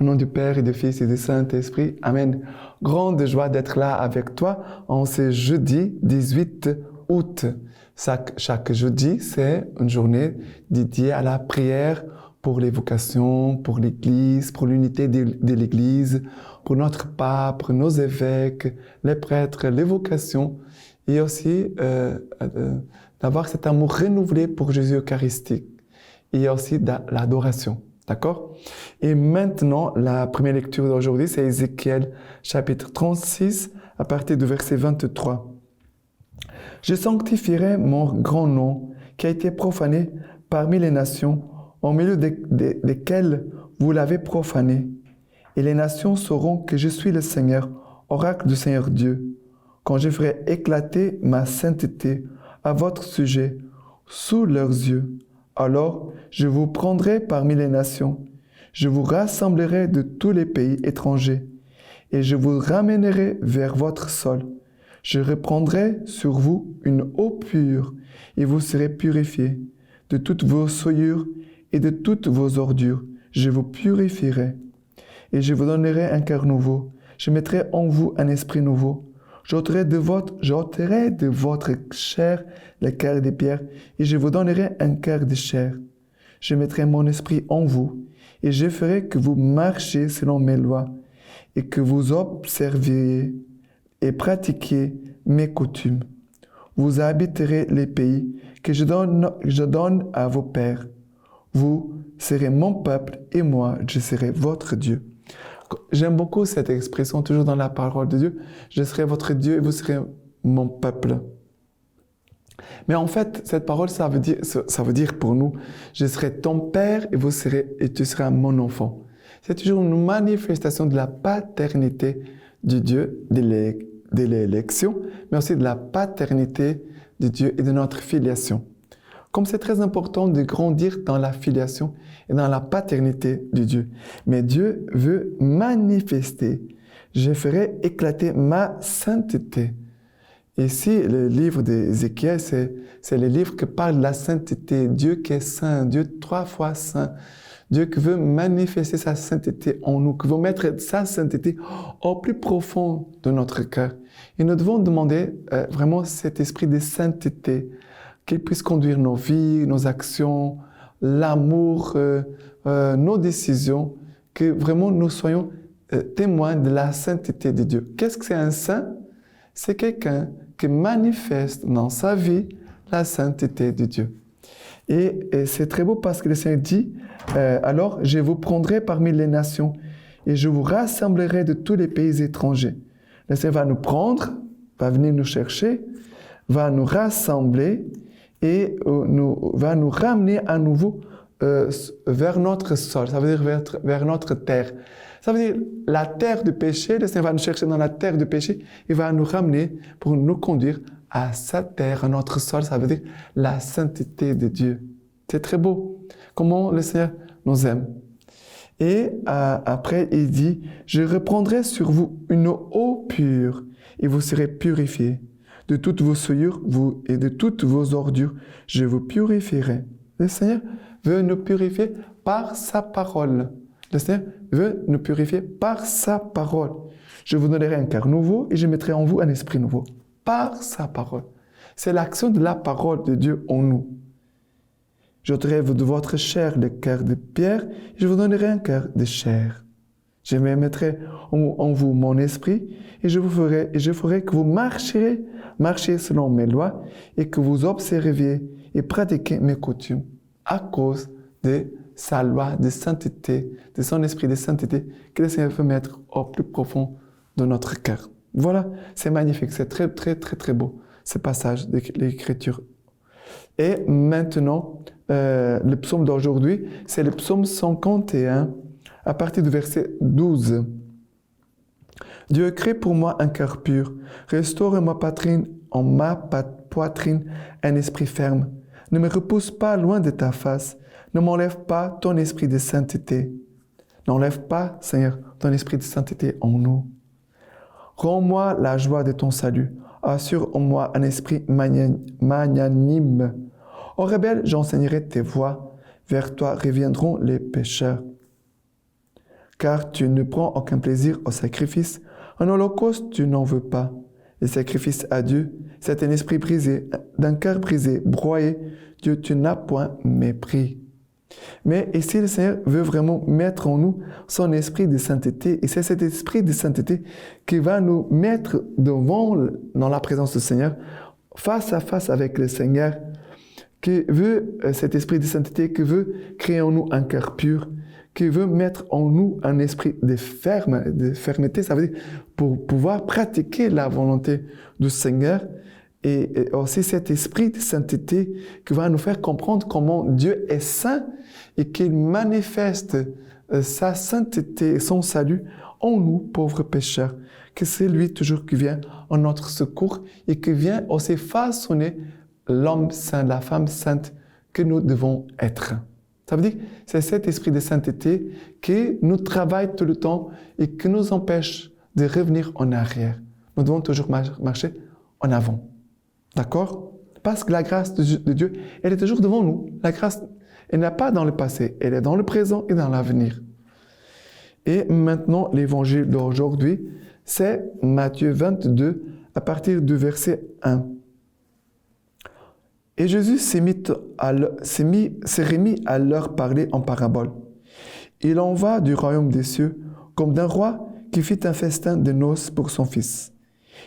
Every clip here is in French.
Au nom du Père et du Fils et du Saint-Esprit. Amen. Grande joie d'être là avec toi en ce jeudi 18 août. Chaque jeudi, c'est une journée dédiée à la prière pour les vocations, pour l'Église, pour l'unité de l'Église, pour notre pape, pour nos évêques, les prêtres, les vocations, et aussi d'avoir cet amour renouvelé pour Jésus eucharistique, et aussi l'adoration. D'accord? Et maintenant, la première lecture d'aujourd'hui, c'est Ézéchiel, chapitre 36, à partir du verset 23. « Je sanctifierai mon grand nom, qui a été profané parmi les nations, au milieu desquelles vous l'avez profané. Et les nations sauront que je suis le Seigneur, oracle du Seigneur Dieu, quand je ferai éclater ma sainteté à votre sujet, sous leurs yeux. Alors, je vous prendrai parmi les nations, je vous rassemblerai de tous les pays étrangers, et je vous ramènerai vers votre sol. Je reprendrai sur vous une eau pure, et vous serez purifiés. De toutes vos souillures et de toutes vos ordures, je vous purifierai. Et je vous donnerai un cœur nouveau. Je mettrai en vous un esprit nouveau. J'ôterai de votre chair le cœur de pierre, et je vous donnerai un cœur de chair. Je mettrai mon esprit en vous, et je ferai que vous marchiez selon mes lois, et que vous observiez et pratiquiez mes coutumes. Vous habiterez les pays que je donne à vos pères. Vous serez mon peuple, et moi, je serai votre Dieu. » J'aime beaucoup cette expression, toujours dans la parole de Dieu. Je serai votre Dieu et vous serez mon peuple. Mais en fait, cette parole, ça veut dire pour nous, je serai ton père et tu seras mon enfant. C'est toujours une manifestation de la paternité de Dieu, de l'élection, mais aussi de la paternité de Dieu et de notre filiation. Comme c'est très important de grandir dans la filiation et dans la paternité de Dieu. Mais Dieu veut manifester. Je ferai éclater ma sainteté. Ici, le livre d'Ézéchiel, c'est le livre qui parle de la sainteté. Dieu qui est saint, Dieu 3 fois saint. Dieu qui veut manifester sa sainteté en nous, qui veut mettre sa sainteté au plus profond de notre cœur. Et nous devons demander vraiment cet esprit de sainteté, qu'il puisse conduire nos vies, nos actions, l'amour, nos décisions, que vraiment nous soyons témoins de la sainteté de Dieu. Qu'est-ce que c'est un saint? C'est quelqu'un qui manifeste dans sa vie la sainteté de Dieu. Et c'est très beau parce que le Seigneur dit, alors je vous prendrai parmi les nations et je vous rassemblerai de tous les pays étrangers. Le Seigneur va nous prendre, va venir nous chercher, va nous rassembler et va nous ramener à nouveau vers notre sol, ça veut dire vers notre terre. Ça veut dire la terre du péché, le Seigneur va nous chercher dans la terre du péché et va nous ramener pour nous conduire à sa terre, à notre sol, ça veut dire la sainteté de Dieu. C'est très beau, comment le Seigneur nous aime. Et après, il dit, « Je reprendrai sur vous une eau pure et vous serez purifiés. De toutes vos souillures et de toutes vos ordures, je vous purifierai. » Le Seigneur veut nous purifier par sa parole. Le Seigneur veut nous purifier par sa parole. Je vous donnerai un cœur nouveau et je mettrai en vous un esprit nouveau. Par sa parole. C'est l'action de la parole de Dieu en nous. J'ôterai de votre chair le cœur de pierre et je vous donnerai un cœur de chair. Je mettrai en vous mon esprit et je ferai que vous marchiez selon mes lois et que vous observiez et pratiquiez mes coutumes à cause de sa loi de sainteté, de son esprit de sainteté que le Seigneur veut mettre au plus profond de notre cœur. Voilà, c'est magnifique, c'est très, très, très, très beau, ce passage de l'Écriture. Et maintenant, le psaume d'aujourd'hui, c'est le psaume 51, à partir du verset 12. « Dieu crée pour moi un cœur pur, restaure ma poitrine un esprit ferme. Ne me repousse pas loin de ta face, ne m'enlève pas ton esprit de sainteté. N'enlève pas, Seigneur, ton esprit de sainteté en nous. Rends-moi la joie de ton salut. Assure en moi un esprit magnanime. Aux rebelles, j'enseignerai tes voies. Vers toi reviendront les pécheurs. car tu ne prends aucun plaisir au sacrifice. Un holocauste, tu n'en veux pas. Le sacrifice à Dieu, c'est un esprit brisé, d'un cœur brisé, broyé. Dieu, tu n'as point mépris. Mais ici, le Seigneur veut vraiment mettre en nous son esprit de sainteté. Et c'est cet esprit de sainteté qui va nous mettre dans la présence du Seigneur, face à face avec le Seigneur, qui veut, cet esprit de sainteté, qui veut créer en nous un cœur pur, qui veut mettre en nous un esprit de fermeté, ça veut dire pour pouvoir pratiquer la volonté du Seigneur. Et aussi cet esprit de sainteté qui va nous faire comprendre comment Dieu est saint et qu'il manifeste sa sainteté et son salut en nous, pauvres pécheurs. Que c'est lui toujours qui vient en notre secours et qui vient aussi façonner l'homme saint, la femme sainte que nous devons être. Ça veut dire que c'est cet esprit de sainteté qui nous travaille tout le temps et qui nous empêche de revenir en arrière. Nous devons toujours marcher en avant. D'accord? Parce que la grâce de Dieu, elle est toujours devant nous. La grâce, elle n'est pas dans le passé, elle est dans le présent et dans l'avenir. Et maintenant, l'évangile d'aujourd'hui, c'est Matthieu 22, à partir du verset 1. Et Jésus s'est remis à leur parler en parabole. Il en va du royaume des cieux comme d'un roi qui fit un festin de noces pour son fils.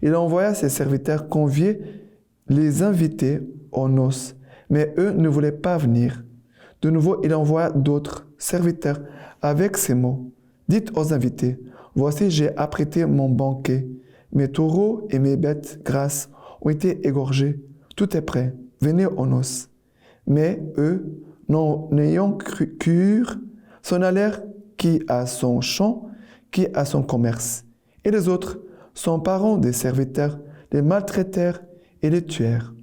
Il envoya ses serviteurs convier les inviter aux noces, mais eux ne voulaient pas venir. De nouveau, il envoya d'autres serviteurs avec ces mots. Dites aux invités, voici j'ai apprêté mon banquet. Mes taureaux et mes bêtes grasses ont été égorgés. Tout est prêt. Venez aux noces. Mais eux, n'ayant cure, s'en allèrent qui à son champ, qui à son commerce. Et les autres, s'emparant des serviteurs, les maltraitèrent et les tuèrent.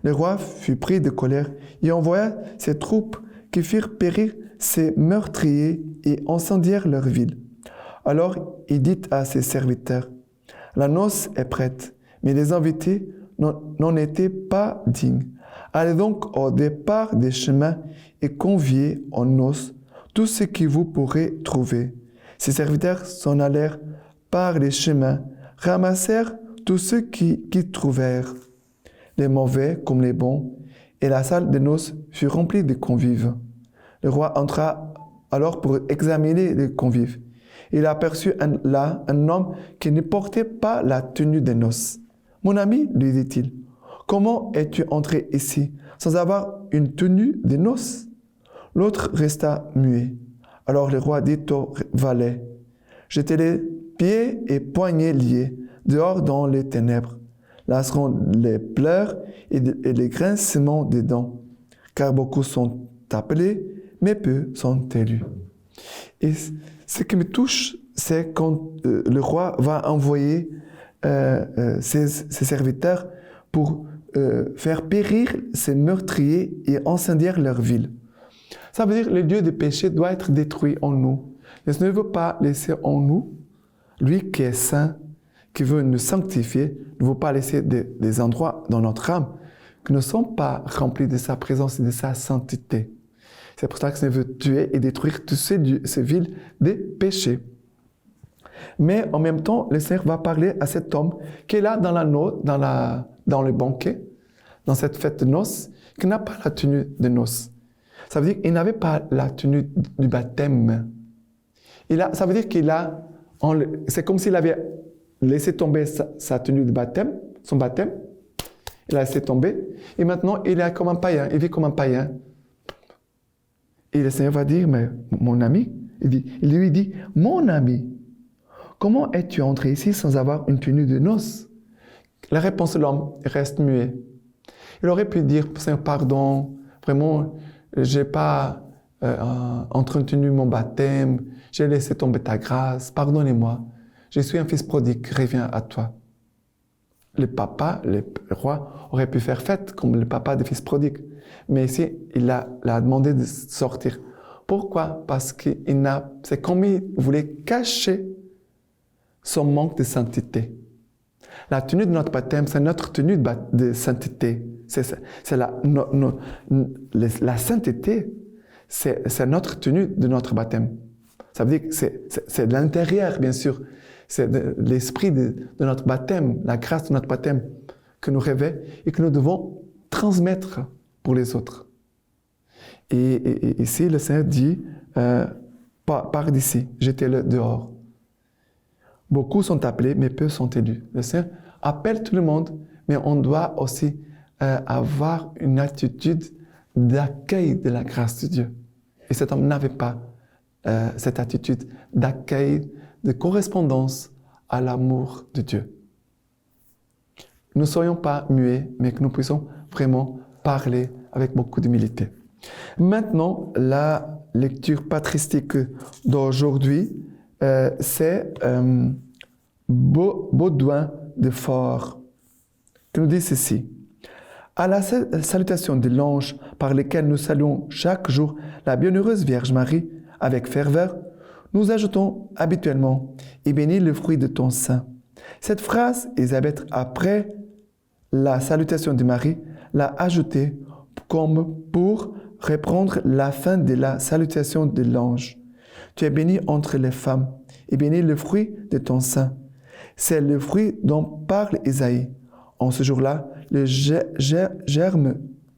Le roi fut pris de colère et envoya ses troupes qui firent périr ces meurtriers et incendièrent leur ville. Alors il dit à ses serviteurs, la noce est prête, mais les invités n'en étaient pas dignes. Allez donc au départ des chemins et conviez aux noces tout ce que vous pourrez trouver. Ses serviteurs s'en allèrent par les chemins, ramassèrent tous ceux qui trouvèrent, les mauvais comme les bons, et la salle des noces fut remplie de convives. Le roi entra alors pour examiner les convives. Il aperçut là un homme qui ne portait pas la tenue des noces. « Mon ami, lui dit-il, comment es-tu entré ici sans avoir une tenue des noces ?» L'autre resta muet. Alors le roi dit au valet, « Jetez les pieds et poignets liés dehors dans les ténèbres. Là seront les pleurs et les grincements des dents, car beaucoup sont appelés, mais peu sont élus. » Et ce qui me touche, c'est quand le roi va envoyer ses serviteurs pour faire périr ces meurtriers et incendier leur ville. Ça veut dire que le Dieu du péché doit être détruit en nous. Il ne veut pas laisser en nous, lui qui est saint, qui veut nous sanctifier, ne veut pas laisser des endroits dans notre âme qui ne sont pas remplis de sa présence et de sa sainteté. C'est pour ça que Seigneur veut tuer et détruire toutes ces villes des péchés. Mais en même temps, le Seigneur va parler à cet homme qui est là dans le banquet, dans cette fête de noces, qui n'a pas la tenue de noces. Ça veut dire qu'il n'avait pas la tenue du baptême. Ça veut dire c'est comme s'il avait laissé tomber sa tenue de baptême, son baptême. Il a laissé tomber. Et maintenant, il est comme un païen. Il vit comme un païen. Et le Seigneur va dire, mais mon ami, il lui dit, mon ami, comment es-tu entré ici sans avoir une tenue de noces? La réponse de l'homme reste muet. Il aurait pu dire, Seigneur, pardon, vraiment, je n'ai pas entretenu mon baptême, j'ai laissé tomber ta grâce, pardonnez-moi, je suis un fils prodigue, reviens à toi. Le papa, le roi, aurait pu faire fête comme le papa des fils prodigues. Mais ici, il a demandé de sortir. Pourquoi? Parce que c'est comme il voulait cacher son manque de sainteté. La tenue de notre baptême, c'est notre tenue de sainteté. C'est la sainteté, c'est notre tenue de notre baptême. Ça veut dire que c'est de l'intérieur, bien sûr. C'est l'esprit de notre baptême, la grâce de notre baptême que nous rêvons et que nous devons transmettre pour les autres. Et ici, le Seigneur dit, pars d'ici, jetez-le dehors. Beaucoup sont appelés, mais peu sont élus. Le Seigneur appelle tout le monde, mais on doit aussi avoir une attitude d'accueil de la grâce de Dieu. Et cet homme n'avait pas cette attitude d'accueil, de correspondance à l'amour de Dieu. Ne soyons pas muets, mais que nous puissions vraiment parler avec beaucoup d'humilité. Maintenant, la lecture patristique d'aujourd'hui, c'est Baudouin de Fort, qui nous dit ceci. À la salutation de l'ange par lequel nous saluons chaque jour la bienheureuse Vierge Marie avec ferveur, nous ajoutons habituellement « Et bénis le fruit de ton sein ». Cette phrase, Élisabeth, après la salutation de Marie, l'a ajoutée comme pour reprendre la fin de la salutation de l'ange. Tu es béni entre les femmes, et béni le fruit de ton sein. C'est le fruit dont parle Isaïe. En ce jour-là, le germe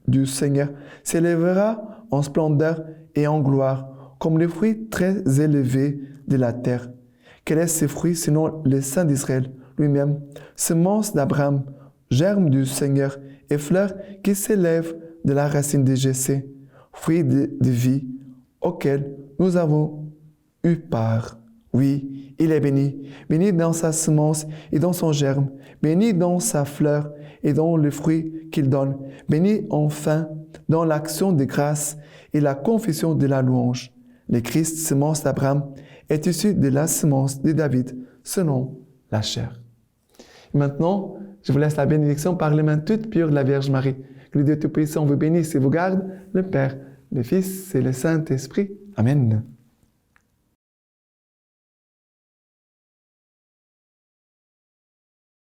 du Seigneur s'élèvera en splendeur et en gloire, comme le fruit très élevé de la terre. Quel est ce fruit sinon le Saint d'Israël lui-même, semence d'Abraham, germe du Seigneur et fleur qui s'élève de la racine de Jessé, fruit de vie auquel nous avons eu part. Oui, il est béni, béni dans sa semence et dans son germe, béni dans sa fleur et dans le fruit qu'il donne, béni enfin dans l'action de grâce et la confession de la louange. Le Christ, semence d'Abraham, est issu de la semence de David, selon la chair. Et maintenant, je vous laisse la bénédiction par les mains toutes pures de la Vierge Marie. Que le Dieu Tout-Puissant vous bénisse et vous garde, le Père, le Fils et le Saint-Esprit. Amen.